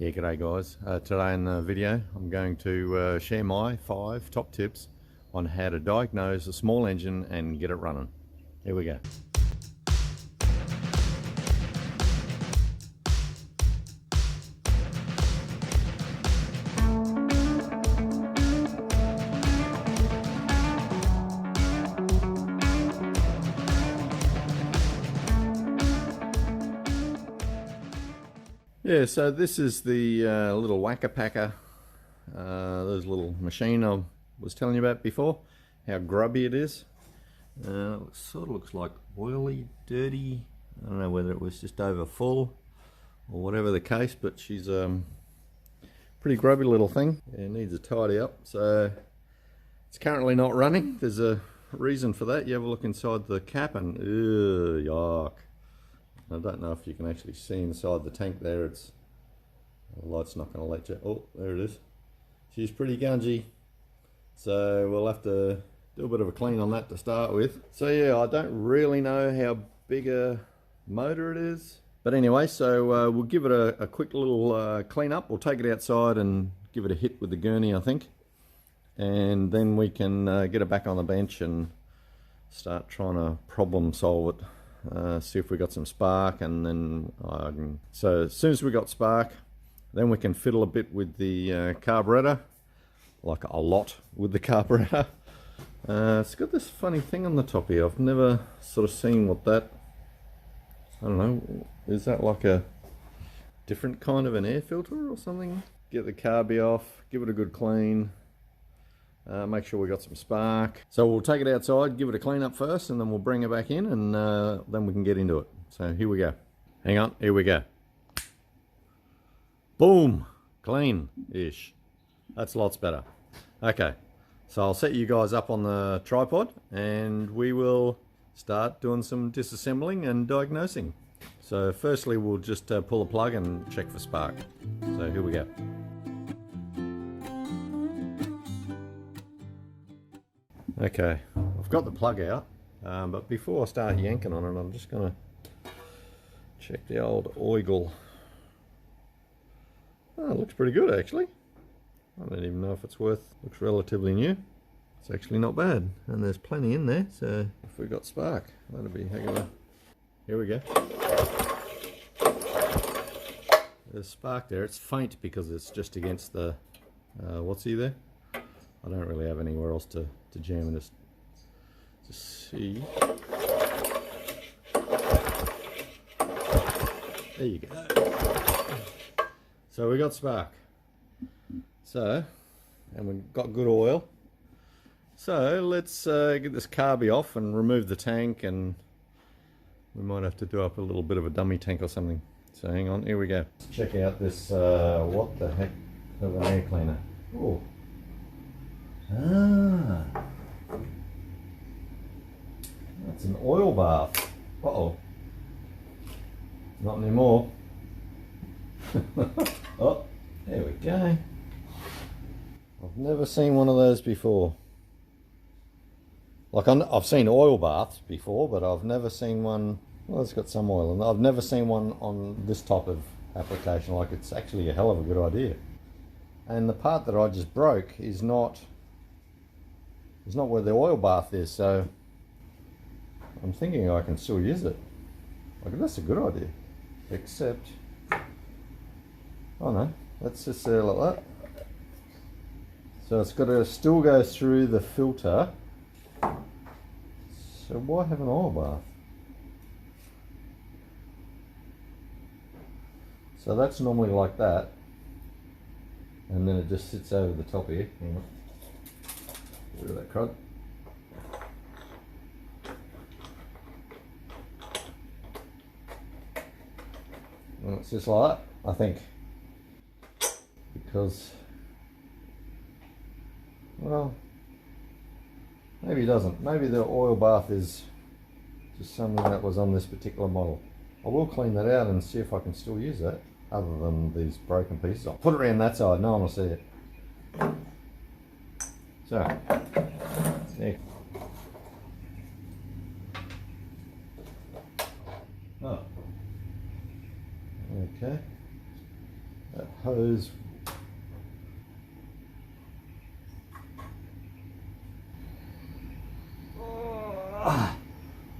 Yeah, g'day guys. Today in the video I'm going to share my 5 top tips on how to diagnose a small engine and get it running. Here we go. Yeah, so this is the little whacker packer, this little machine I was telling you about before, how grubby it is. It sort of looks like oily, dirty. I don't know whether it was just over full or whatever the case, but she's pretty grubby little thing. Yeah, it needs a tidy up. So it's currently not running. There's a reason for that. You have a look inside the cap and ew, yuck. I don't know if you can actually see inside the tank there. The light's not going to let you. Oh, there it is. She's pretty gungy, so we'll have to do a bit of a clean on that to start with. So yeah, I don't really know how big a motor it is, but anyway, so we'll give it a quick little clean up. We'll take it outside and give it a hit with the gurney, I think, and then we can get it back on the bench and start trying to problem solve it. See if we got some spark, and then so as soon as we got spark, then we can fiddle a bit with the carburetor, like a lot with the carburetor. It's got this funny thing on the top here. I've never sort of seen what that, I don't know, is that like a different kind of an air filter or something? Get the carby off, give it a good clean. Make sure we got some spark. So we'll take it outside, give it a clean up first, and then we'll bring it back in, and then we can get into it. So here we go. Hang on, here we go. Boom, clean-ish. That's lots better. Okay, so I'll set you guys up on the tripod, and we will start doing some disassembling and diagnosing. So firstly, we'll just pull the plug and check for spark. So here we go. Okay, I've got the plug out, but before I start yanking on it, I'm just going to check the old oigle. Oh, it looks pretty good actually. I don't even know if it's looks relatively new. It's actually not bad, and there's plenty in there, so if we got spark, that'll be heck of a... Here we go. There's spark there. It's faint because it's just against the, what's he there? I don't really have anywhere else to jam and just see. There you go. So we got spark. So, and we've got good oil. So let's get this carby off and remove the tank, and we might have to do up a little bit of a dummy tank or something. So hang on, here we go. Let's check out this, what the heck of an air cleaner. Oh. Ah, that's an oil bath. Uh-oh. Not anymore. Oh, there we go. I've never seen one of those before. Like, I've seen oil baths before, but I've never seen one. Well, it's got some oil in it. I've never seen one on this type of application. Like, it's actually a hell of a good idea. And the part that I just broke is not where the oil bath is, so I'm thinking I can still use it. Like, that's a good idea, except, oh no, that's just there like that. So it's got to still go through the filter. So why have an oil bath? So that's normally like that, and then it just sits over the top here. Hang on. Get rid of that crud. And it's just like that, I think. Because, well, maybe it doesn't. Maybe the oil bath is just something that was on this particular model. I will clean that out and see if I can still use that, other than these broken pieces. I'll put it around that side, no one will see it. So, there. Oh. Okay. That hose.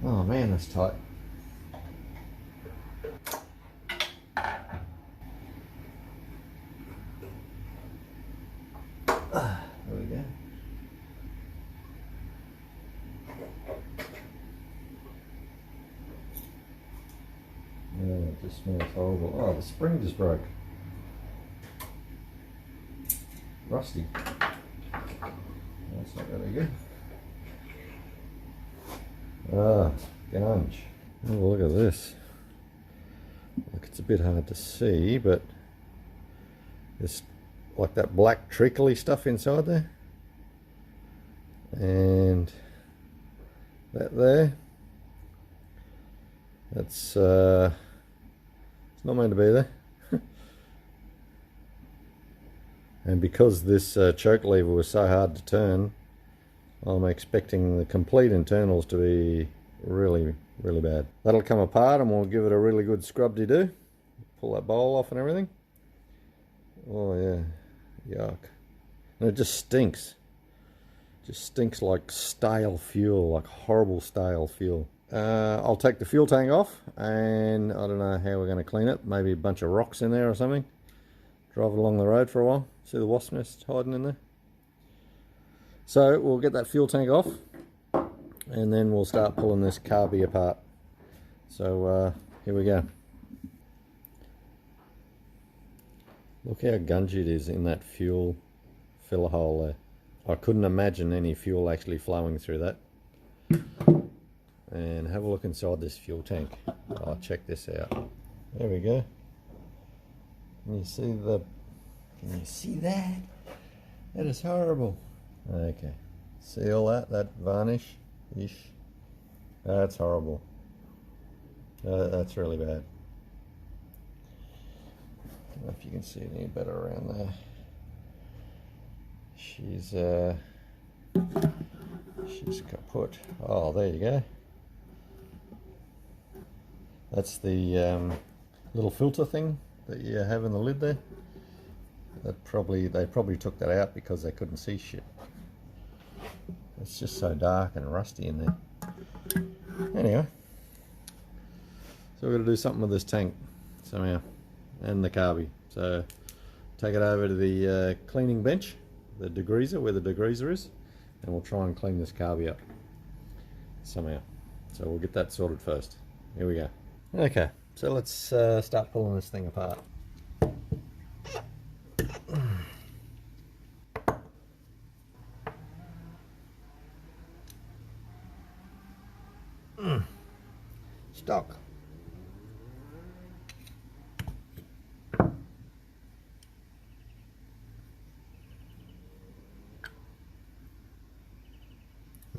Oh man, that's tight. There we go. Yeah, it just smells horrible. Oh, the spring just broke. Rusty. That's not very good. Ah, gunge. Oh, look at this. Look, it's a bit hard to see, but there's like that black treacly stuff inside there. And that there. That's it's not meant to be there. And because this choke lever was so hard to turn, I'm expecting the complete internals to be really, really bad. That'll come apart and we'll give it a really good scrub-de-doo. Pull that bowl off and everything. Oh yeah, yuck. And it just stinks. Just stinks like stale fuel, like horrible stale fuel. I'll take the fuel tank off and I don't know how we're going to clean it. Maybe a bunch of rocks in there or something. Drive it along the road for a while. See the wasp nest hiding in there? So we'll get that fuel tank off and then we'll start pulling this carby apart. So here we go. Look how gungy it is in that fuel filler hole there. I couldn't imagine any fuel actually flowing through that. And have a look inside this fuel tank. Oh, check this out. There we go. Can you see the... Can you see that? That is horrible. Okay. See all that? That varnish-ish? That's horrible. That's really bad. I don't know if you can see it any better around there. She's kaput. Oh, there you go. That's the little filter thing that you have in the lid there. They probably took that out because they couldn't see shit. It's just so dark and rusty in there. Anyway, so we're going to do something with this tank somehow, and the carby. So take it over to the cleaning bench, the degreaser, where the degreaser is, and we'll try and clean this carby up somehow. So we'll get that sorted first. Here we go. Okay, so let's start pulling this thing apart. Stock.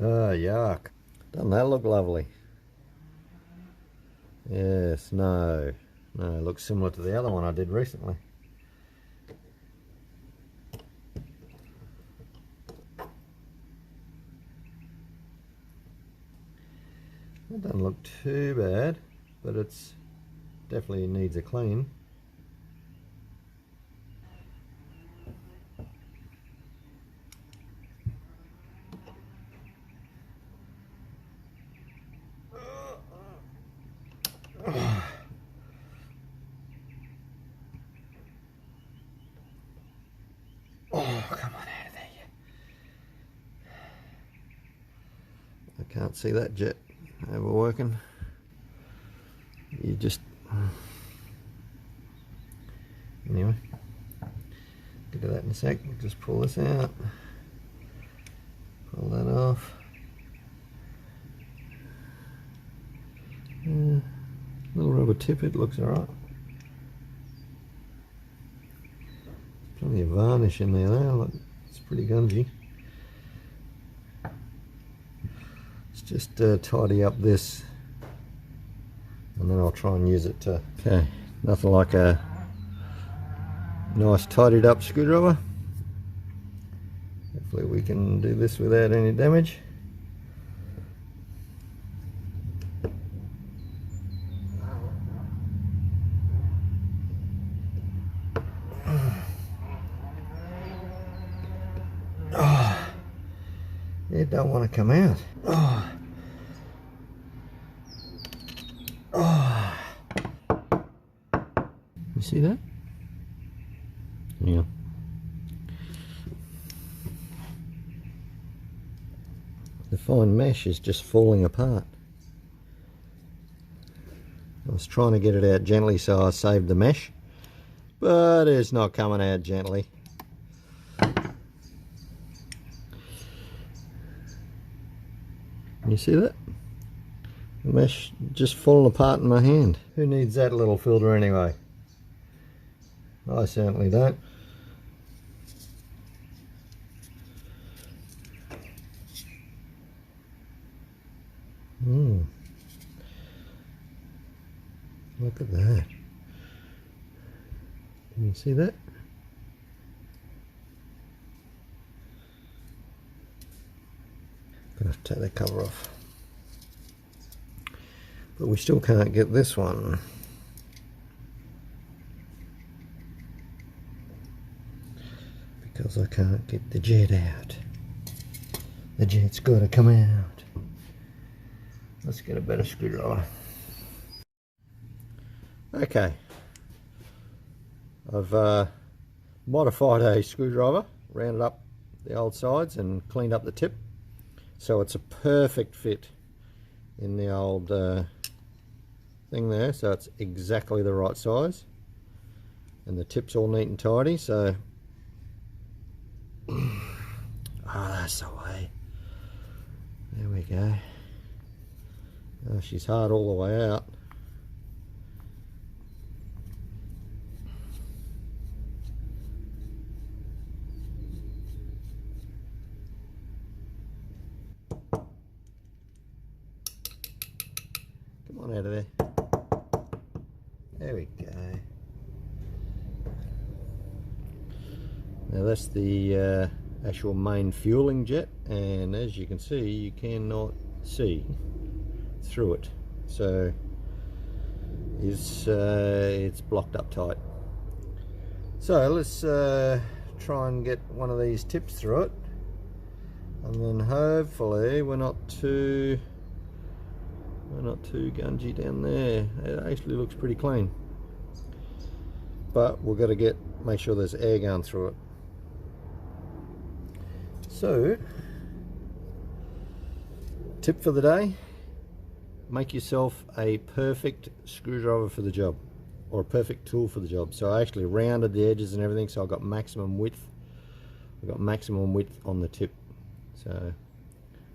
Oh, yuck. Doesn't that look lovely? Yes, no, it looks similar to the other one I did recently. It doesn't look too bad, but it's definitely needs a clean. Oh, come on out of there. I can't see that jet overworking. You just... Anyway, get to that in a sec. Just pull this out. Pull that off. Little rubber tip, it looks alright. Plenty of varnish in there though, look, it's pretty gungy. Let's just tidy up this and then I'll try and use it to... Okay, nothing like a nice tidied up screwdriver. Hopefully we can do this without any damage. It don't want to come out. Oh. Oh. You see that? Yeah. The fine mesh is just falling apart. I was trying to get it out gently so I saved the mesh, but it's not coming out gently. You see that? The mesh just falling apart in my hand. Who needs that little filter anyway? I certainly don't. Look at that. Can you see that? Gonna have to take that cover off. But we still can't get this one. Because I can't get the jet out. The jet's got to come out. Let's get a better screwdriver. Okay. I've modified a screwdriver, rounded up the old sides and cleaned up the tip. So it's a perfect fit in the old thing there. So it's exactly the right size. And the tip's all neat and tidy, so that's the way. There we go. Oh, she's hard all the way out. Come on out of there. There we go. Now that's the actual main fueling jet, and as you can see, you cannot see through it, so it's blocked up tight. So let's try and get one of these tips through it, and then hopefully we're not too gungy down there. It actually looks pretty clean, but we've got to make sure there's air going through it. So, tip for the day: make yourself a perfect screwdriver for the job, or a perfect tool for the job. So I actually rounded the edges and everything, so I got maximum width. I got maximum width on the tip, so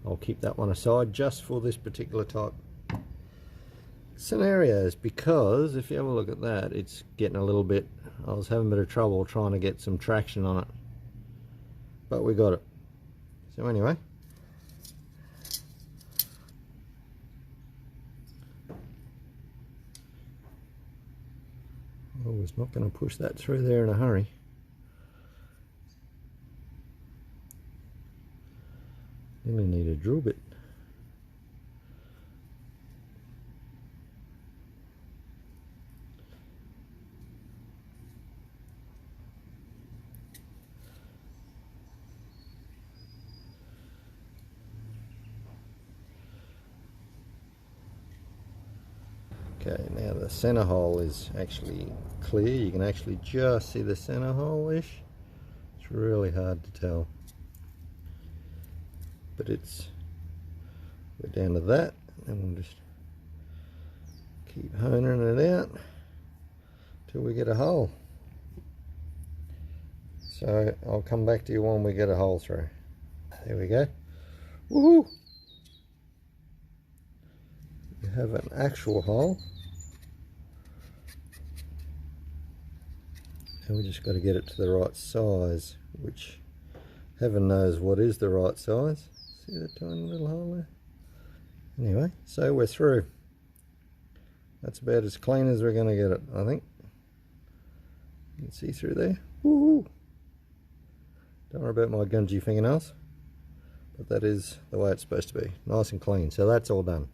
I'll keep that one aside just for this particular type scenarios, because if you have a look at that, it's getting a little bit, I was having a bit of trouble trying to get some traction on it, but we got it. So anyway, I was not going to push that through there in a hurry. Really need a drill bit. Okay, now the center hole is actually clear. You can actually just see the center hole-ish. It's really hard to tell, but we're down to that, and we'll just keep honing it out till we get a hole. So I'll come back to you when we get a hole through. There we go. Woohoo! You have an actual hole. And we just got to get it to the right size, which heaven knows what is the right size. See that tiny little hole there? Anyway, so we're through. That's about as clean as we're going to get it, I think. You can see through there. Woo! Don't worry about my gungy fingernails, but that is the way it's supposed to be. Nice and clean. So that's all done.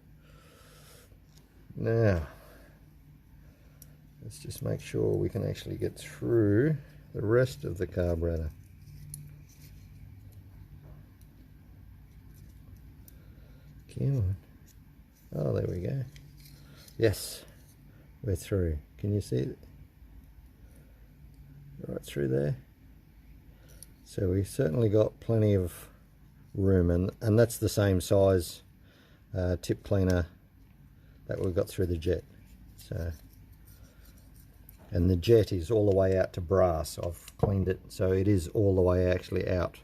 Now, let's just make sure we can actually get through the rest of the carburetor. Come on. Oh, there we go. Yes, we're through. Can you see it? Right through there. So we certainly got plenty of room, and that's the same size tip cleaner that we've got through the jet. So, and the jet is all the way out to brass. I've cleaned it, so it is all the way actually out.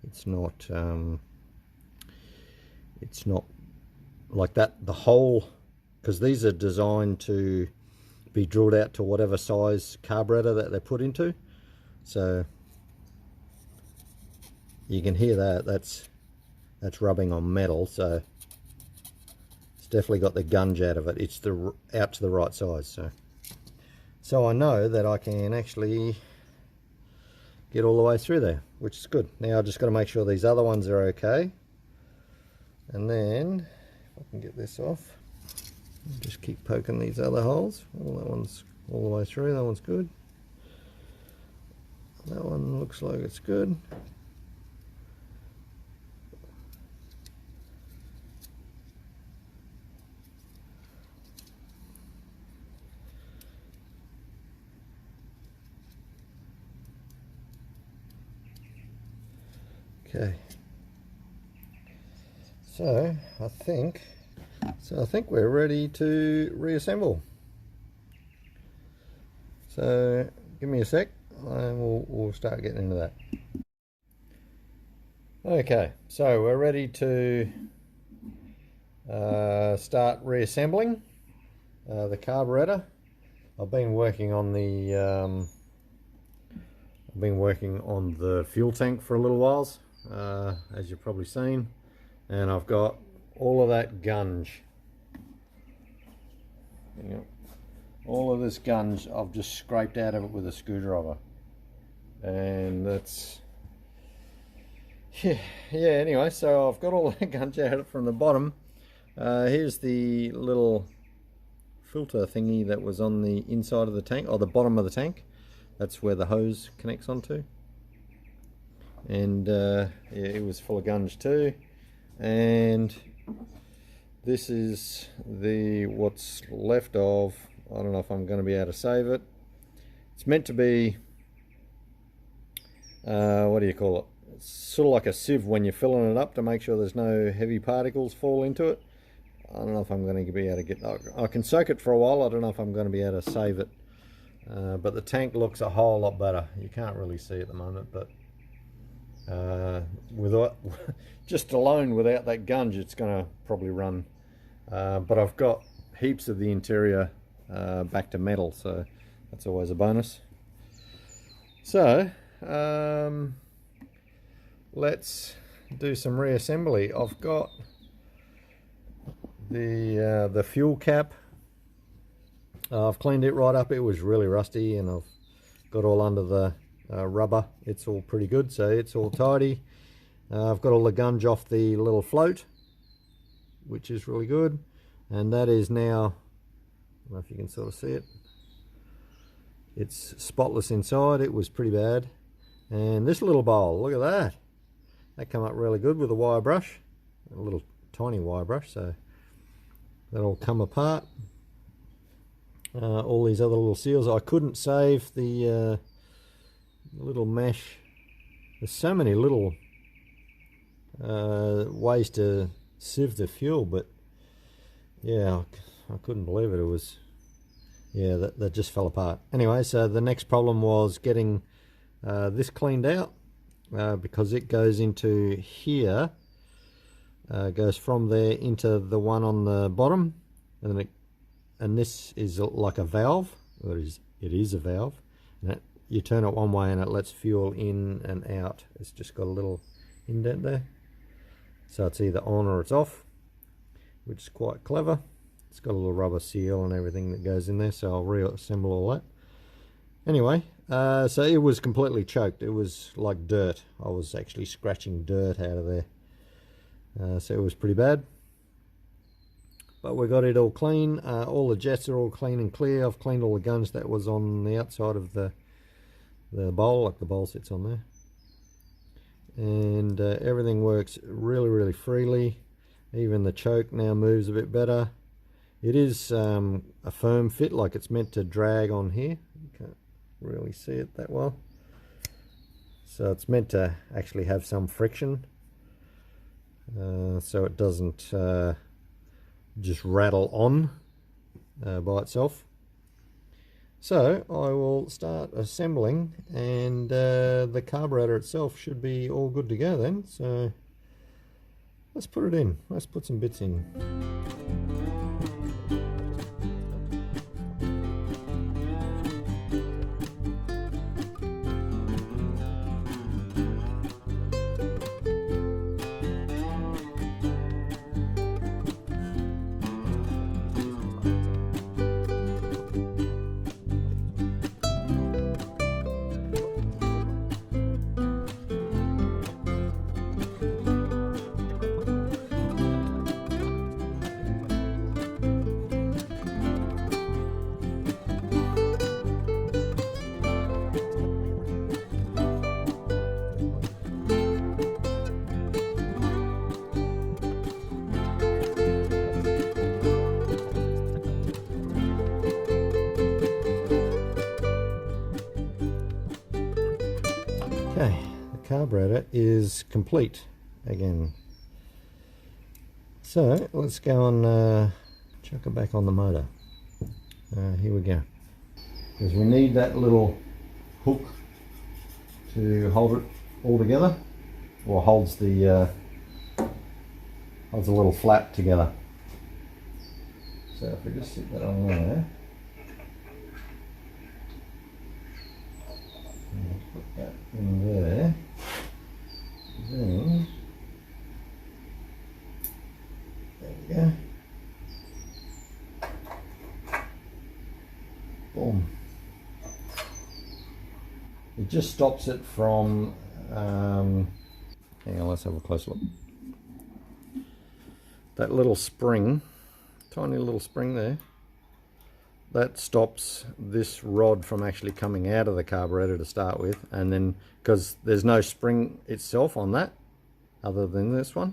It's not like that. The hole, because these are designed to be drilled out to whatever size carburetor that they put into. So you can hear that. That's rubbing on metal. So it's definitely got the gunge out of it. It's out to the right size. So I know that I can actually get all the way through there, which is good. Now I just got to make sure these other ones are okay, and then if I can get this off, just keep poking these other holes. Well, that one's all the way through. That one's good. That one looks like it's good. Okay, so I think we're ready to reassemble. So give me a sec and we'll start getting into that. Okay, so we're ready to start reassembling the carburetor. I've been working on the fuel tank for a little while, as you've probably seen, and I've got all of that gunge. All of this gunge I've just scraped out of it with a screwdriver, and that's yeah. Anyway, so I've got all that gunge out from the bottom. Here's the little filter thingy that was on the inside of the tank, or the bottom of the tank. That's where the hose connects onto, and yeah, it was full of gunge too. And this is what's left of. I don't know if I'm going to be able to save it. It's meant to be what do you call it? It's sort of like a sieve when you're filling it up to make sure there's no heavy particles fall into it. I don't know if I'm going to be able to get. I can soak it for a while. I don't know if I'm going to be able to save it. But the tank looks a whole lot better. You can't really see at the moment, but without just alone without that gunge, it's going to probably run. But I've got heaps of the interior back to metal, so that's always a bonus. So let's do some reassembly. I've got the fuel cap. I've cleaned it right up. It was really rusty, and I've got all under the rubber. It's all pretty good, so it's all tidy. I've got all the gunge off the little float, which is really good, and that is now, I don't know if you can sort of see it, it's spotless inside. It was pretty bad. And this little bowl, look at that came up really good with a wire brush, a little tiny wire brush, so that'll come apart. All these other little seals, I couldn't save the little mesh. There's so many little ways to sieve the fuel, but yeah, I couldn't believe it. It was, yeah, that just fell apart. Anyway, so the next problem was getting this cleaned out, because it goes into here, goes from there into the one on the bottom, and this is like a valve, or it is a valve, and you turn it one way and it lets fuel in and out. It's just got a little indent there, so it's either on or it's off, which is quite clever. It's got a little rubber seal and everything that goes in there, so I'll reassemble all that. Anyway, so it was completely choked. It was like dirt. I was actually scratching dirt out of there, so it was pretty bad. But we got it all clean. All the jets are all clean and clear. I've cleaned all the guns that was on the outside of the bowl, like the bowl sits on there, and everything works really freely. Even the choke now moves a bit better. It is a firm fit, like it's meant to drag on here. You can't really see it that well. So it's meant to actually have some friction, so it doesn't just rattle on by itself. So I will start assembling, and the carburetor itself should be all good to go then. So let's put it in. Let's put some bits in. Okay, the carburetor is complete again. So let's go and chuck it back on the motor. Here we go. Because we need that little hook to hold it all together, or holds the little flap together. So if we just stick that on there. Put that in there, then there we go. Boom. It just stops it from hang on, let's have a close look. That little spring, tiny little spring there, that stops this rod from actually coming out of the carburetor to start with, and then because there's no spring itself on that other than this one,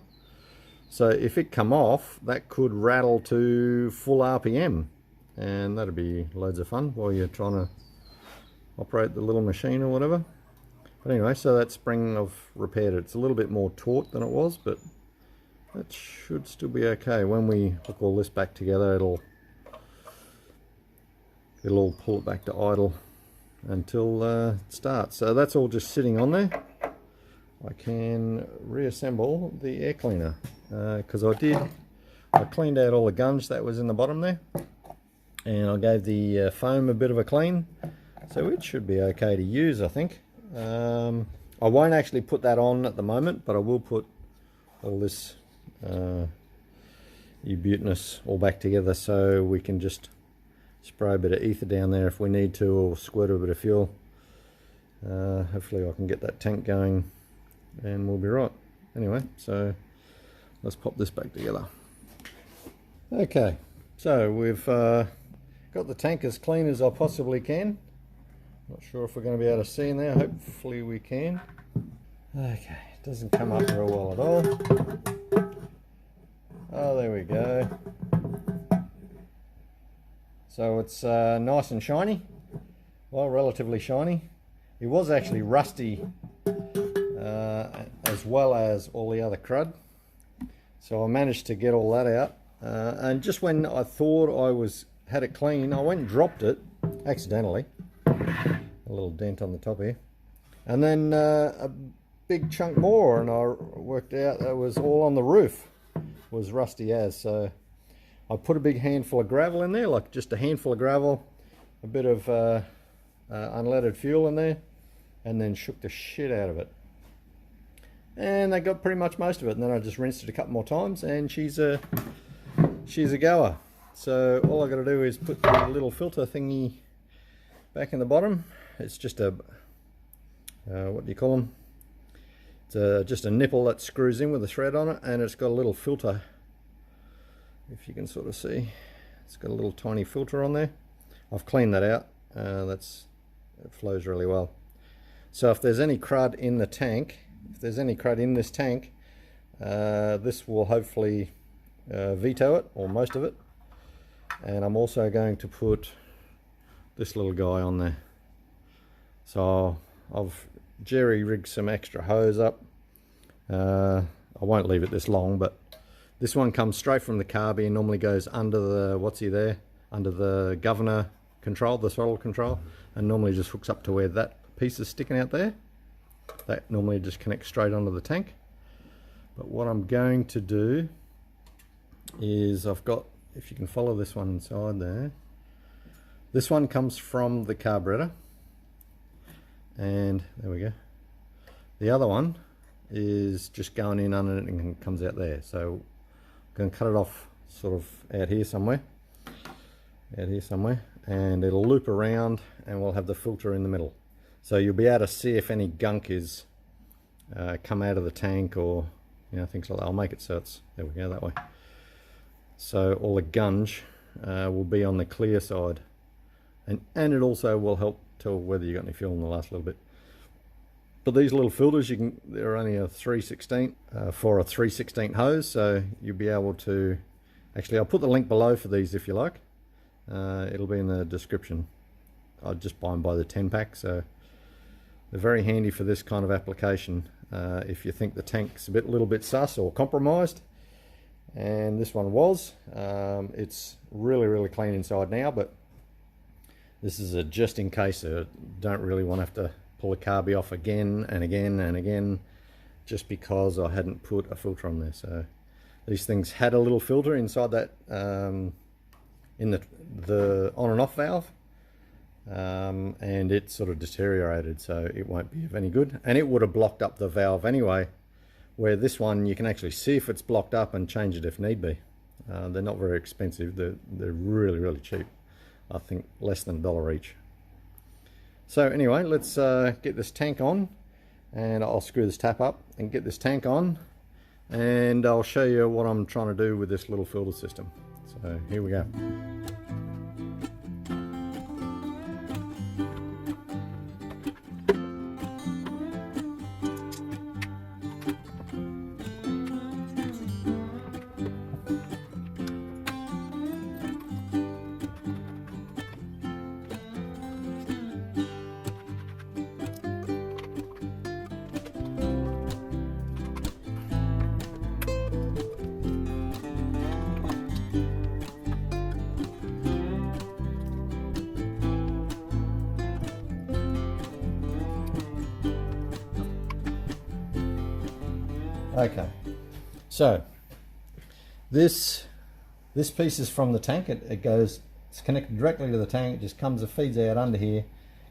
so if it come off, that could rattle to full RPM, and that'd be loads of fun while you're trying to operate the little machine or whatever. But anyway, so that spring I've repaired it. It's a little bit more taut than it was, but that should still be okay. When we hook all this back together, it'll all pull it back to idle until it starts. So that's all just sitting on there. I can reassemble the air cleaner, because I cleaned out all the gunge that was in the bottom there, and I gave the foam a bit of a clean, so it should be okay to use, I think. I won't actually put that on at the moment, but I will put all this U-butinous all back together, so we can just spray a bit of ether down there if we need to, or squirt a bit of fuel. Hopefully I can get that tank going and we'll be right. Anyway, so let's pop this back together. Okay, so we've got the tank as clean as I possibly can. Not sure if we're going to be able to see in there. Hopefully we can. Okay, it doesn't come up real well at all. Oh, there we go. So it's nice and shiny, well, relatively shiny. It was actually rusty as well as all the other crud. So I managed to get all that out. And just when I thought I had it clean, I went and dropped it accidentally. A little dent on the top here. And then a big chunk more, and I worked out that was all on the roof. Was rusty as, so I put a big handful of gravel in there, like just a handful of gravel, a bit of unleaded fuel in there, and then shook the shit out of it. And they got pretty much most of it, and then I just rinsed it a couple more times, and she's a goer. So all I got to do is put the little filter thingy back in the bottom. It's just a what do you call them? It's just a nipple that screws in with a thread on it, and it's got a little filter. If you can sort of see, it's got a little tiny filter on there. I've cleaned that out. It flows really well. So if there's any crud in the tank, if there's any crud in this tank, this will hopefully veto it, or most of it. And I'm also going to put this little guy on there. So I've jerry-rigged some extra hose up. I won't leave it this long, but this one comes straight from the carby and normally goes under the, under the governor control, the throttle control, and normally just hooks up to where that piece is sticking out there. That normally just connects straight onto the tank. But what I'm going to do is, I've got, if you can follow this one inside there, this one comes from the carburetor, and there we go. The other one is just going in under it and comes out there. So I'm going to cut it off sort of out here somewhere, and it'll loop around and we'll have the filter in the middle. So you'll be able to see if any gunk is come out of the tank, or things like that. I'll make it so it's, there we go, that way. So all the gunge will be on the clear side, and it also will help tell whether you got any fuel in the last little bit. But these little filters, they're only a 3/16 for a 3/16 hose, so you'll be able to, actually I'll put the link below for these if you like. It'll be in the description. I'll just buy them by the 10 pack, so they're very handy for this kind of application. If you think the tank's a little bit sus or compromised, and this one was, it's really clean inside now, but this is a just in case. Don't really want to have to pull the carby off again and again and again, just because I hadn't put a filter on there. So these things had a little filter inside that in the on and off valve, and it sort of deteriorated, so it won't be of any good, and it would have blocked up the valve anyway, where this one you can actually see if it's blocked up and change it if need be. They're not very expensive. They're really cheap. I think less than $1 each. So anyway, let's get this tank on, and I'll screw this tap up and get this tank on, and I'll show you what I'm trying to do with this little filter system. So here we go. Okay, so this piece is from the tank. It's connected directly to the tank. It just comes and feeds out under here,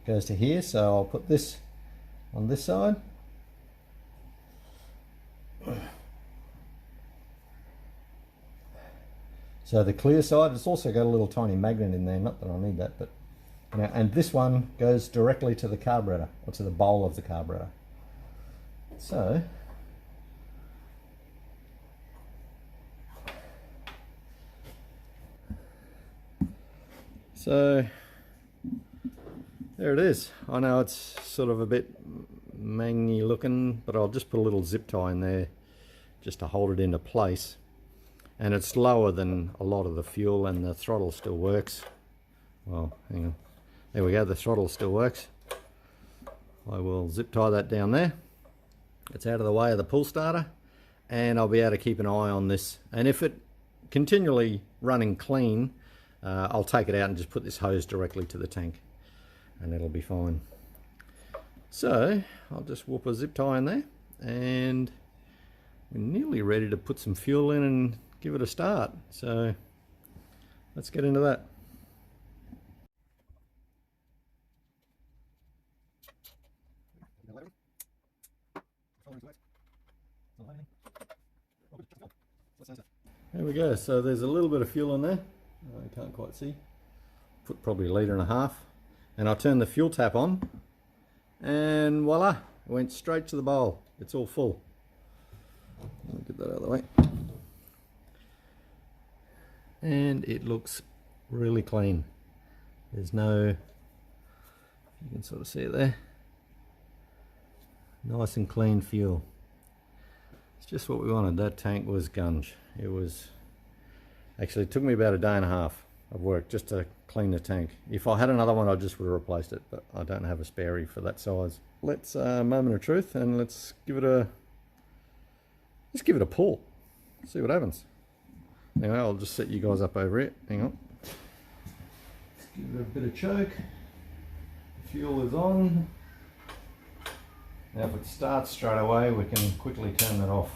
goes to here. So I'll put this on this side. So the clear side, it's also got a little tiny magnet in there. Not that I need that, but and this one goes directly to the carburetor, or to the bowl of the carburetor. So there it is. I know it's sort of a bit mangy looking, but I'll just put a little zip tie in there just to hold it into place. And it's lower than a lot of the fuel, and the throttle still works. Well, hang on. There we go, the throttle still works. I will zip tie that down there. It's out of the way of the pull starter, and I'll be able to keep an eye on this. And if it continually running clean, I'll take it out and just put this hose directly to the tank, and it'll be fine. So I'll just whoop a zip tie in there, and we're nearly ready to put some fuel in and give it a start. So let's get into that. There we go. So there's a little bit of fuel in there. I can't quite see. Put probably 1.5 liters, and I'll turn the fuel tap on, and voila, it went straight to the bowl. It's all full. Let me get that out of the way. And it looks really clean. There's no, you can sort of see it there. Nice and clean fuel. It's just what we wanted. That tank was gunge. It was Actually, it took me about a day and a half of work just to clean the tank. If I had another one, I just would have replaced it, but I don't have a spare for that size. Let's moment of truth, and let's give it a pull. See what happens. Anyway, I'll just set you guys up over it. Hang on. Give it a bit of choke. Fuel is on. Now if it starts straight away, we can quickly turn that off.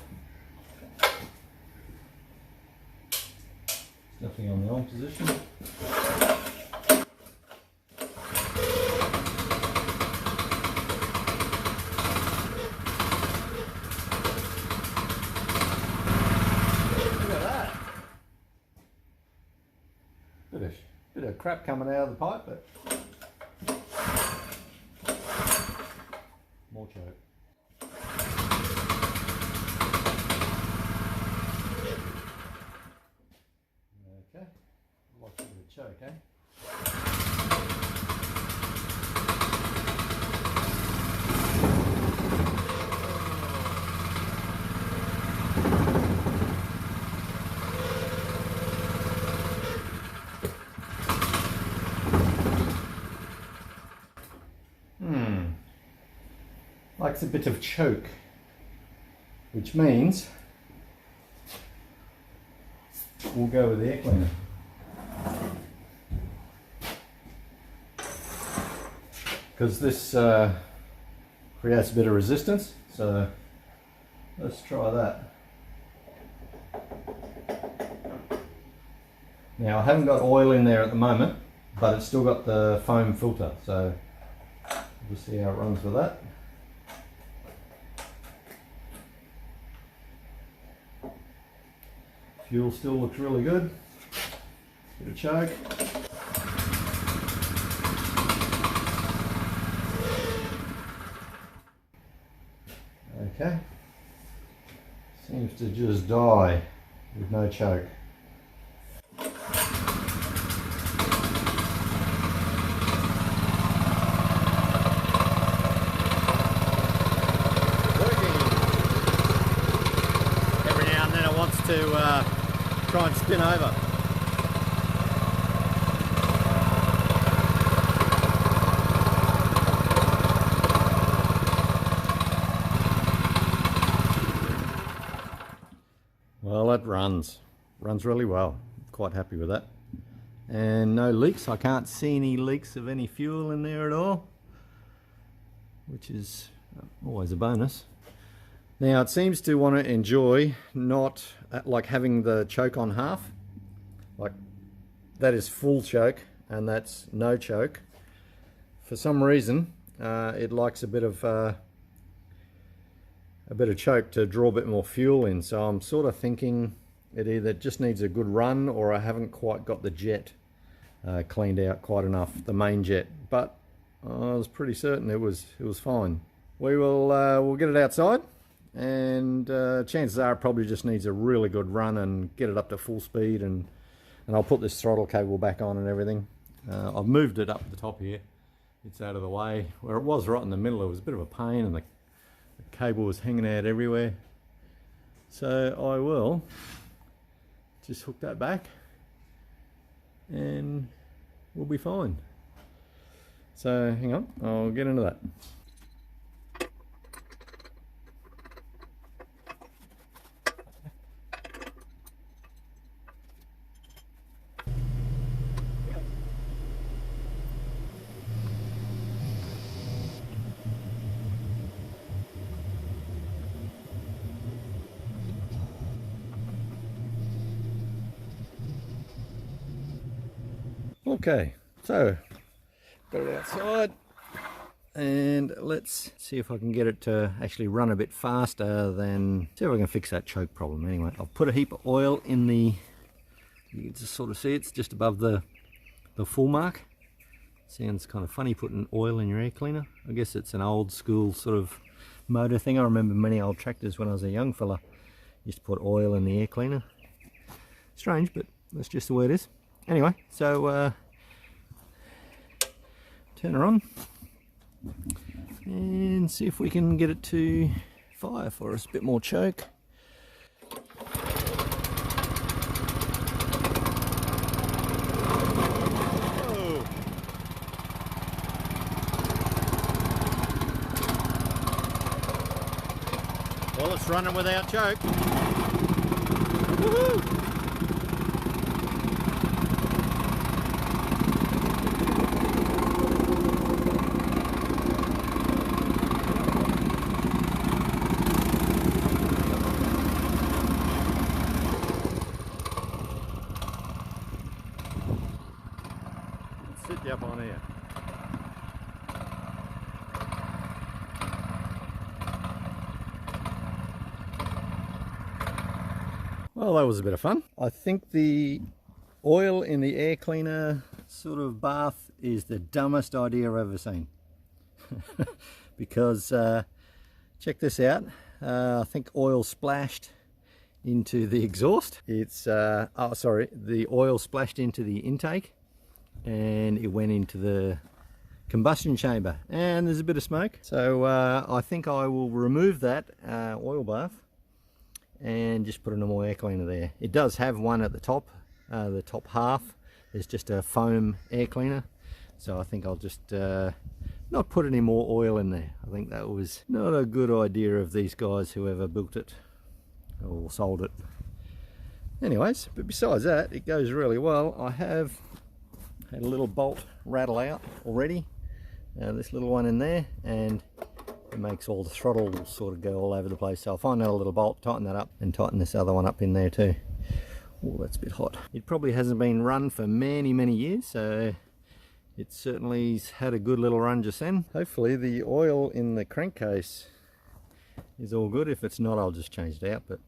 Definitely on the on position. Look at that. Bit of crap coming out of the pipe, but more choke. Okay, lots of the choke, eh? Likes a bit of choke, which means we'll go with the air cleaner. Because this creates a bit of resistance, so let's try that. Now I haven't got oil in there at the moment, but it's still got the foam filter, so we'll see how it runs with that. Fuel still looks really good. Bit of choke. Okay. Seems to just die with no choke. To try and spin over. Well, it runs really well. Quite happy with that, and no leaks. I can't see any leaks of any fuel in there at all, which is always a bonus. Now it seems to want to enjoy not like having the choke on half. Like that is full choke and that's no choke. For some reason it likes a bit of choke to draw a bit more fuel in. So I'm sort of thinking it either just needs a good run or I haven't quite got the jet cleaned out quite enough, the main jet. But I was pretty certain it was fine. We'll get it outside. And chances are it probably just needs a really good run and get it up to full speed, and I'll put this throttle cable back on and everything. I've moved it up the top here. It's out of the way. Where it was right in the middle, it was a bit of a pain and the cable was hanging out everywhere. So I will just hook that back and we'll be fine. So hang on, I'll get into that. Okay, so got it outside and let's see if I can get it to actually run a bit faster than, see if I can fix that choke problem. Anyway, I'll put a heap of oil in the, you can just sort of see it's just above the full mark. Sounds kind of funny putting oil in your air cleaner. I guess it's an old school sort of motor thing. I remember many old tractors when I was a young fella used to put oil in the air cleaner. Strange, but that's just the way it is. Anyway, so turn her on and see if we can get it to fire for us. A bit more choke. Well, it's running without choke. Woohoo! Sit you up on here. Well, that was a bit of fun. I think the oil in the air cleaner sort of bath is the dumbest idea I've ever seen. Because check this out. I think oil splashed into the exhaust. It's oh sorry, the oil splashed into the intake and it went into the combustion chamber and there's a bit of smoke. So I think I will remove that oil bath and just put a normal air cleaner there. It does have one at the top half. There's just a foam air cleaner, so I think I'll just not put any more oil in there. I think that was not a good idea of these guys, whoever built it or sold it. Anyways, but besides that, it goes really well. I have had a little bolt rattle out already, this little one in there, and it makes all the throttle sort of go all over the place. So I'll find out a little bolt, tighten that up, and tighten this other one up in there too. Oh, that's a bit hot. It probably hasn't been run for many years, so it certainly's had a good little run just then. Hopefully the oil in the crankcase is all good. If it's not, I'll just change it out. But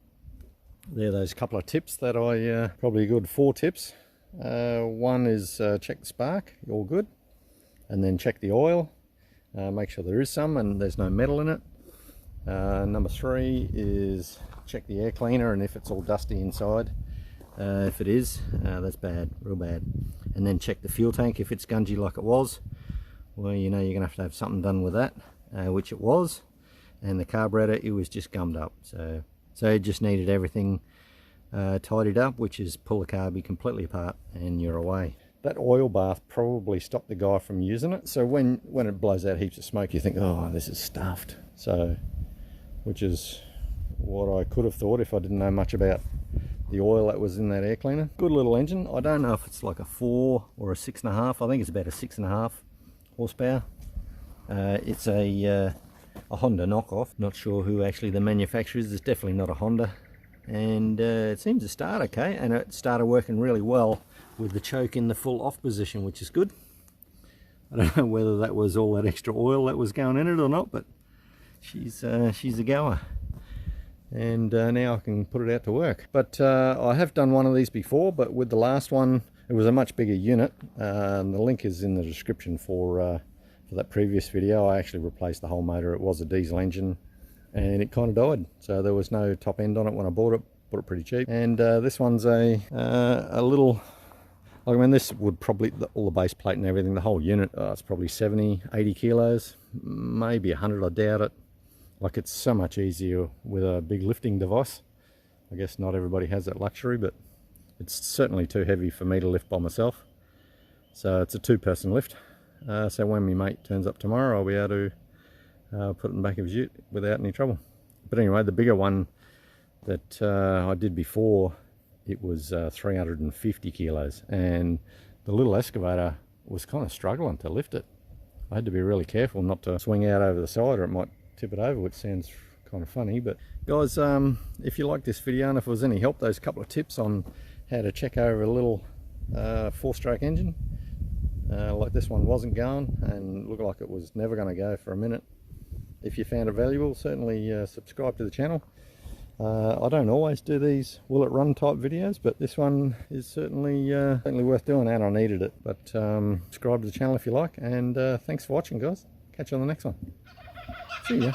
there are those couple of tips that I probably a good 4 tips. One is check the spark, all good, and then check the oil, make sure there is some and there's no metal in it. Number 3 is check the air cleaner, and if it's all dusty inside, if it is, that's bad, real bad. And then check the fuel tank. If it's gungy like it was, well, you know, you're gonna have to have something done with that, which it was. And the carburetor, it was just gummed up, so it just needed everything tidied up, which is pull the carby completely apart and you're away. That oil bath probably stopped the guy from using it, so when it blows out heaps of smoke, you think, oh, this is stuffed. So, which is what I could have thought if I didn't know much about the oil that was in that air cleaner. Good little engine. I don't know if it's like a 4 or a 6.5. I think it's about a 6.5 horsepower. It's a Honda knockoff. Not sure who actually the manufacturer is. It's definitely not a Honda. And it seems to start okay, and it started working really well with the choke in the full off position, which is good. I don't know whether that was all that extra oil that was going in it or not, but she's a goer. And now I can put it out to work. But I have done one of these before, but with the last one it was a much bigger unit. The link is in the description for that previous video. I actually replaced the whole motor. It was a diesel engine and it kind of died, so there was no top end on it when I bought it pretty cheap. And this one's a little, I mean, this would probably, all the base plate and everything, the whole unit, it's probably 70-80 kilos, maybe 100, I doubt it. Like, it's so much easier with a big lifting device. I guess not everybody has that luxury, but it's certainly too heavy for me to lift by myself. So it's a 2-person lift. So when my mate turns up tomorrow, I'll be able to put it in the back of his ute without any trouble. But anyway, the bigger one that I did before, it was 350 kilos, and the little excavator was kind of struggling to lift it. I had to be really careful not to swing out over the side or it might tip it over, which sounds kind of funny. But guys, if you like this video and if it was any help, those couple of tips on how to check over a little 4-stroke engine like this one wasn't going and looked like it was never going to go for a minute. If you found it valuable, certainly subscribe to the channel. I don't always do these will it run type videos, but this one is certainly worth doing, and I needed it. But subscribe to the channel if you like, and thanks for watching, guys. Catch you on the next one. See ya.